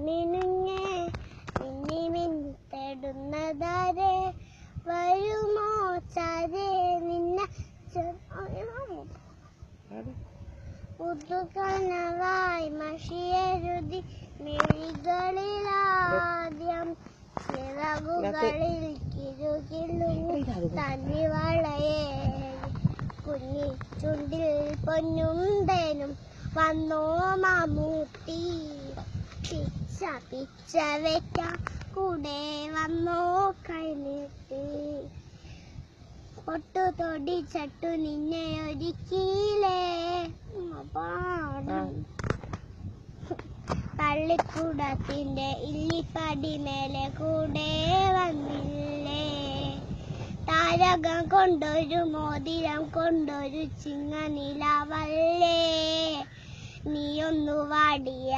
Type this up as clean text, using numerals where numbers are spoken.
മിനുങ്ങേ മിന്നി മിന്നി തേടുന്നതാരെ വരുമോ ചാരേ നിന്നെ പുതുകനവായി മഷിയരുതി മിഴികളിലാദ്യം ചിറകുകളിൽ കിരുകിലുങ്ങി തന്നിവളയെ കുഞ്ഞി ചുണ്ടിൽ പൊന്നും തേനും വന്നോ മാമൂട്ടി പിച്ച പിച്ച വെക്കാം കൂടെ വന്നോ കൈനീട്ടി പൊട്ടു തൊടിച്ചട്ടു നിന്നെ ഒരുക്കിയില്ലേ പള്ളിക്കൂടത്തിന്റെ ഇല്ലിപ്പടി മേലെ കൂടെ വന്നില്ലേ താരകം കൊണ്ടൊരു മോതിരം കൊണ്ടൊരു ചിങ്ങ നിലാവല്ലേ നീയൊന്നു വാടിയ